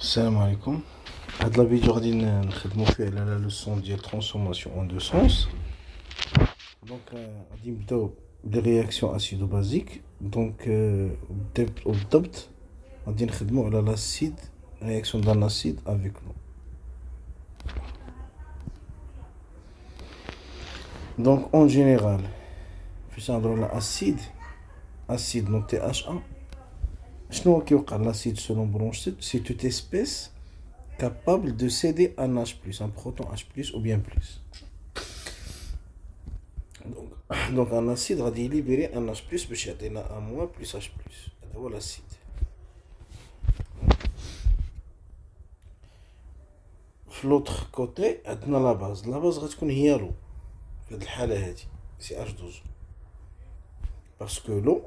Salam alaikum. هاد la vidéo غادي نخدمو فيه على la leçon ديال transformation en deux sens. Donc غادي نبداو des réactions acido-basiques. Donc بالضبط غادي نخدمو على l'acide, réaction d'un acide avec l'eau. Donc en général, فاش نهضرو على acide donc THA, شنو كيوقع l'acide selon Bronsted? C'est toute espèce capable de céder un H+, un proton H+, ou bien plus. Donc un acide va libérer un H+, باش يعطينا un moins plus H+. هذا هو l'acide. في l'autre côté عندنا la base. La base غتكون هي l'eau. في هذه الحالة هذه c'est H2O. Parce que l'eau,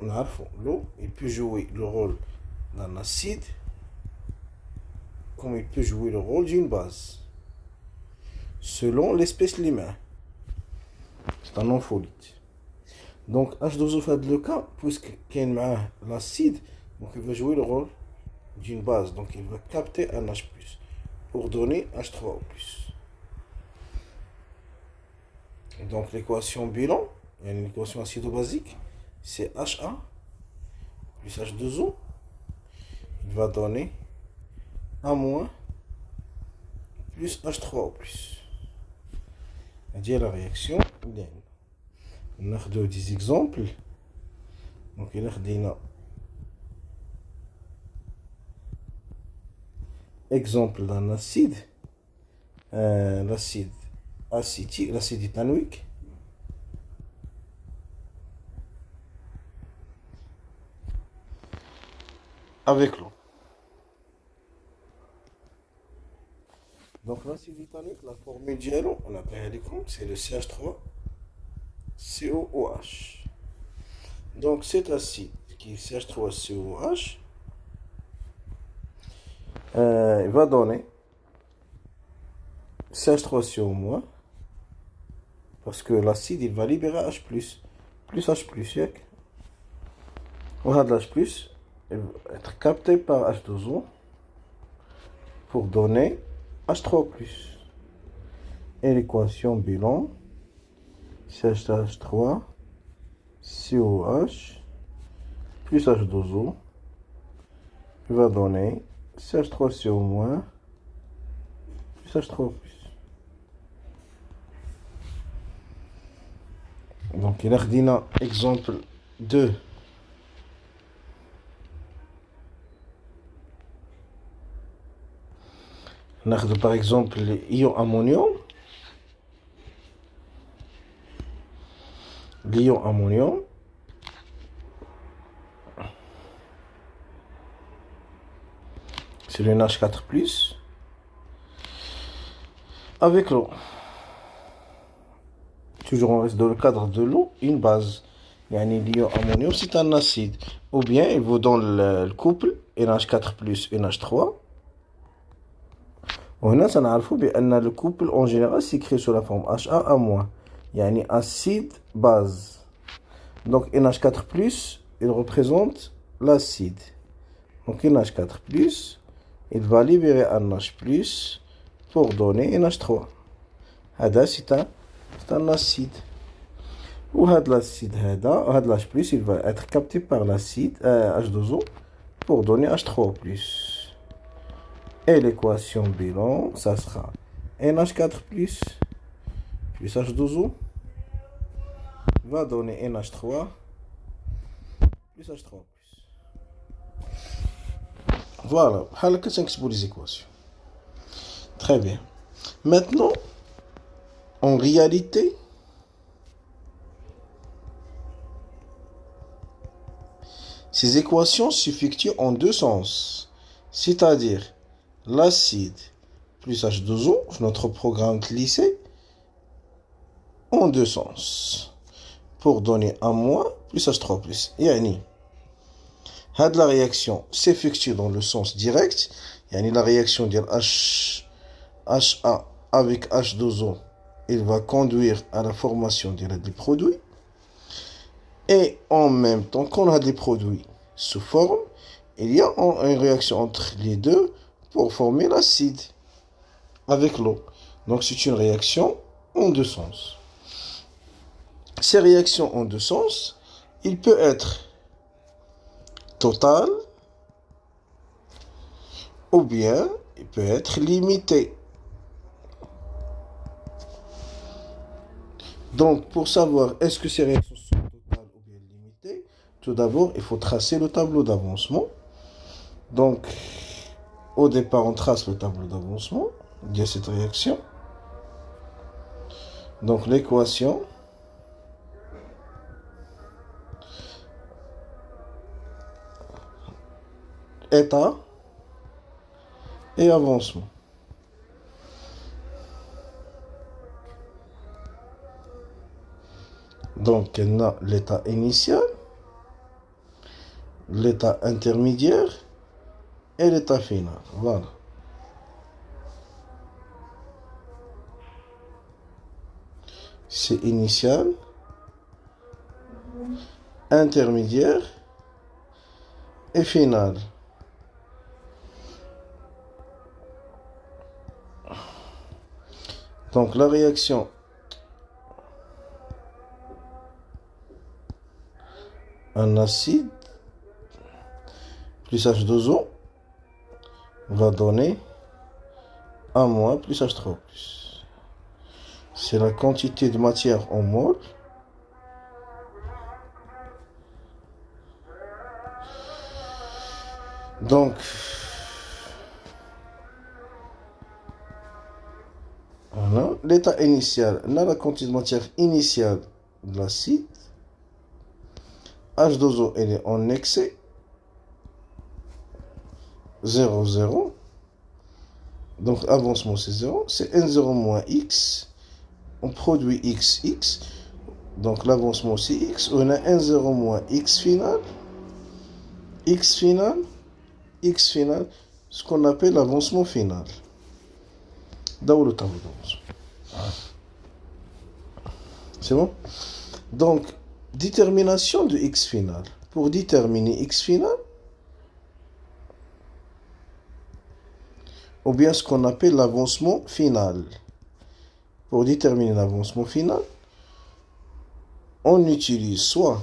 l'eau, il peut jouer le rôle d'un acide comme il peut jouer le rôle d'une base. Selon l'espèce limaire. C'est un ampholyte. Donc H2O fait le cas, puisqu'il y a l'acide, donc il va jouer le rôle d'une base. Donc il va capter un H+, pour donner H3O+. Donc l'équation bilan, il y a une équation acido-basique, c'est HA plus H2O, il va donner A- plus H3O+. C'est la réaction. On a des exemples. Donc il y a exemple d'un acide, l'acide acétique, l'acide éthanoïque. Avec l'eau. Donc l'acide éthanoïque, la formule dialogue, on appelle les comptes, c'est le CH3COOH. Donc cet acide qui est CH3COOH, il va donner CH3CO-, parce que l'acide il va libérer H+, plus H+, yak. Ou H+, il va être capté par H2O pour donner H3+. Et l'équation bilan, CH3COH plus H2O, il va donner CH3CO- plus H3+. Donc il a un exemple 2. ناخذ par exemple l'ion ammonium. L'ion ammonium c'est le NH4+, avec l'eau. Toujours on reste dans le cadre de l'eau, une base. يعني l'ion ammonium c'est un acide. Ou bien il vous donne le couple NH4+, NH3. وهنا سنعرفوا بأن le couple en général s'écrit sous la forme HA-. يعني acide base. Donc NH4+, il représente l'acide. Donc NH4+, il va libérer un H+, pour donner NH3. هذا c'est un acide. Ou l'acide l'H+, il va être capté par l'acide H2O pour donner H3+. Et l'équation bilan, ça sera NH4+, plus H2O va donner NH3 plus H3+. Voilà, on va les équations. Très bien. Maintenant, en réalité, ces équations s'effectuent en deux sens. C'est-à-dire, l'acide plus H2O, notre programme de lycée, en deux sens. Pour donner A- plus H3+. Yani, la réaction s'effectue dans le sens direct. Yani, la réaction de HA avec H2O, il va conduire à la formation des produits. Et en même temps, quand on a des produits sous forme, il y a une réaction entre les deux pour former l'acide avec l'eau. Donc c'est une réaction en deux sens. Ces réactions en deux sens, il peut être total ou bien il peut être limité. Donc pour savoir est-ce que ces réactions sont totales ou bien limitées, tout d'abord il faut tracer le tableau d'avancement. Donc au départ on trace le tableau d'avancement de cette réaction. Donc l'équation état et avancement. Donc on a l'état initial, l'état intermédiaire et l'état final. Voilà. C'est initial, intermédiaire et final. Donc la réaction en acide plus H2O va donner A- plus H3+. C'est la quantité de matière en mol donc voilà. L'état initial, on a la quantité de matière initiale de l'acide. H2O elle est en excès 0, 0. Donc avancement c'est 0. C'est N0 moins X. On produit X, X. Donc l'avancement c'est X. On a N0 moins X final. X final. X final. Ce qu'on appelle l'avancement final. Dans le tableau d'avancement. C'est bon? Donc, détermination de X final. Pour déterminer X final, ou bien ce qu'on appelle l'avancement final. Pour déterminer l'avancement final, on utilise soit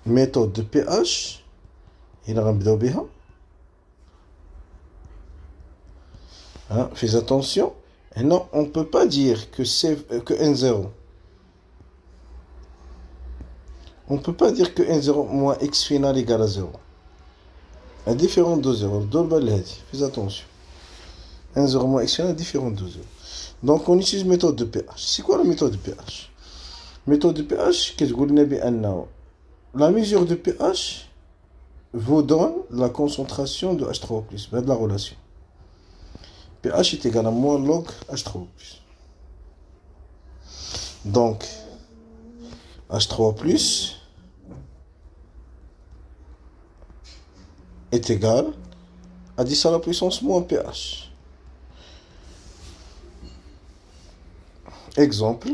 méthode de pH, fais attention. Et non, on ne peut pas dire que N0. On ne peut pas dire que N0 moins X final égale à 0. Un différent de 0. Fais attention. N0 moins X final est différent de 0. Donc on utilise méthode de pH. C'est quoi la méthode de pH? Méthode de pH, la mesure de pH vous donne la concentration de H3+, de la relation. pH est égal à moins log H3+. Donc, H3+, est égal à 10 à la puissance moins pH. Exemple.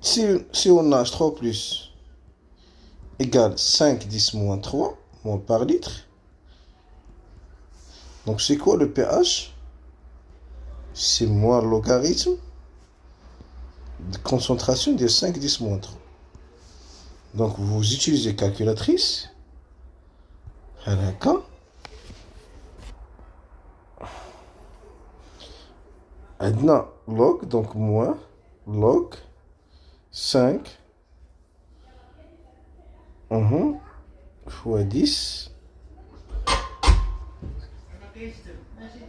Si on a H3+, égale 5, 10 moins 3, moins par litre. Donc c'est quoi le pH? C'est moins logarithme de concentration de 5, 10 moins 3. Donc vous utilisez calculatrice. D'accord. Maintenant, log, donc moins log 5 fois 10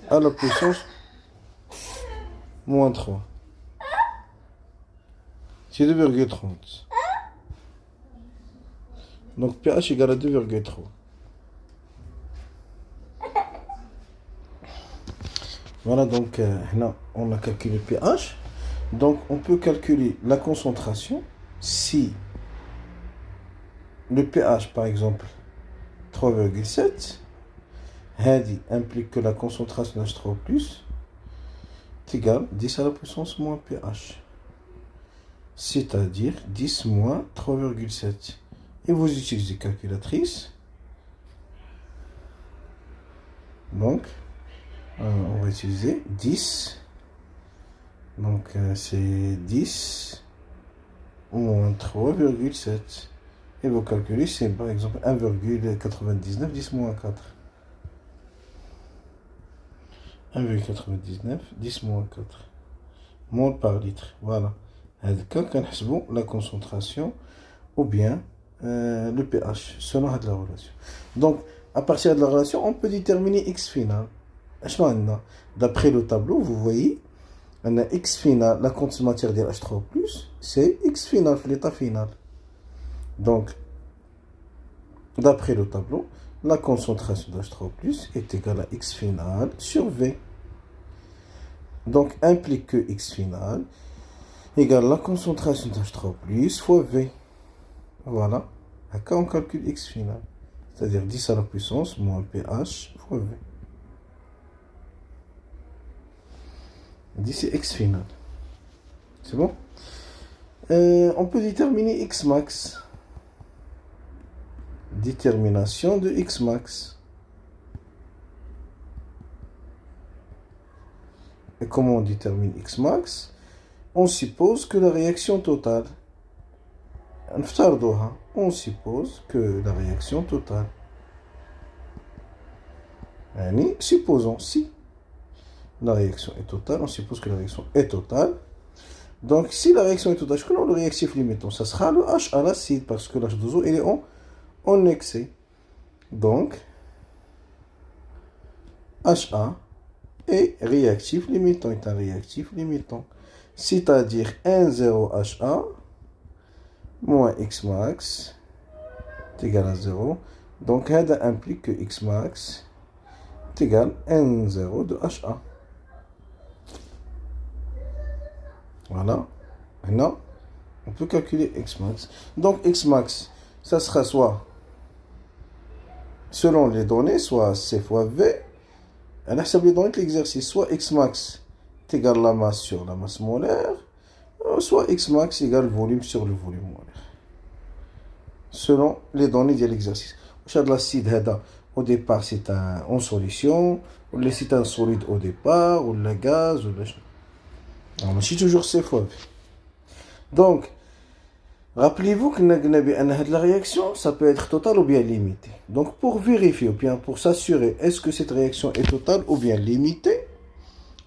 à la puissance moins 3. C'est 2,30. Donc pH égale à 2,3. Voilà, donc là, on a calculé le pH. Donc on peut calculer la concentration si le pH, par exemple, 3,7, implique que la concentration H3+, est égale à 10 à la puissance moins pH. C'est-à-dire 10 moins 3,7. et vous utilisez calculatrice. Donc, on va utiliser 10. Donc, c'est 10 moins 3,7. Et vous calculez, c'est par exemple 1,99, 10 moins 4. 1,99, 10 moins 4. Mol par litre. Voilà. Quand on la concentration ou bien le pH selon la relation. Donc, à partir de la relation, on peut déterminer X final. D'après le tableau, vous voyez, on a X final, la quantité de matière de H3+, c'est X final, l'état final. Donc, d'après le tableau, la concentration d'H3+ est égale à X final sur V. Donc, implique que X final égale la concentration d'H3+ fois V. Voilà. Quand on calcule X final, c'est-à-dire 10 à la puissance moins pH fois V. 10 c'est X final. C'est bon? On peut déterminer X max. Détermination de X max. Et comment on détermine X max? On suppose que la réaction totale. On suppose que la réaction totale. Supposons si la réaction est totale, on suppose que la réaction est totale. Donc si la réaction est totale, je connais le réactif limitant, ça sera le H à l'acide parce que l'H2O il est en excès. Donc HA est réactif limitant, est un réactif limitant. C'est-à-dire 1,0HA moins X max est égal à 0. Donc ça implique que X max est égal à 1,0 de HA. Voilà. Maintenant, on peut calculer X max. Donc X max, ça sera soit, selon les données, soit C fois V. On a les données de l'exercice. Soit X max est égal à la masse sur la masse molaire, soit X max égale volume sur le volume molaire. Selon les données de l'exercice. L'acide, au départ, c'est en solution, ou c'est un solide au départ, ou le gaz, ou le... Alors, c'est toujours C fois V. Donc, rappelez-vous que la réaction, ça peut être totale ou bien limitée. Donc, pour vérifier ou bien pour s'assurer est-ce que cette réaction est totale ou bien limitée,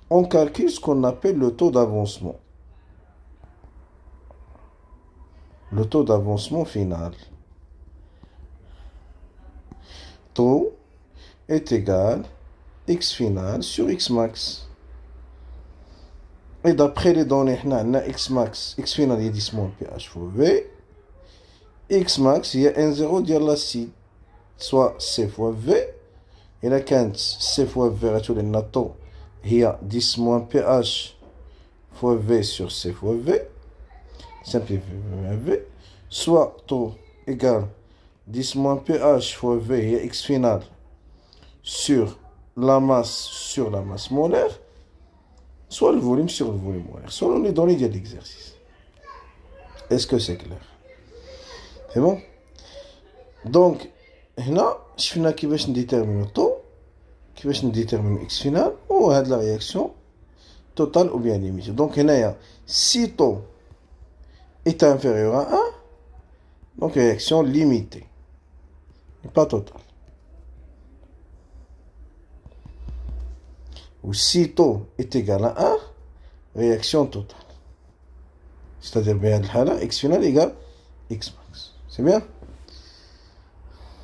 on calcule ce qu'on appelle le taux d'avancement. Le taux d'avancement final. Taux est égal à X final sur X max. Et d'après les données, on a X max, X final, il y a 10 moins pH fois V. X max, il y a 1,0 de l'acide, soit C fois V. Et la 15, C fois V, il y a 10 moins pH fois V sur C fois V. Simplifié V. Soit taux égal 10 moins pH fois V, il y a X final sur la masse molaire. Soit le volume sur le volume molaire, selon les données de l'exercice. Est-ce que c'est clair? C'est bon? Donc, là, je vais déterminer le taux, je vais déterminer X final, ou la réaction totale ou bien limitée. Donc, là, si taux est inférieur à 1, donc réaction limitée, et pas totale. Ou si taux est égal à 1, réaction totale. C'est-à-dire, bien, X final égale X max. C'est bien?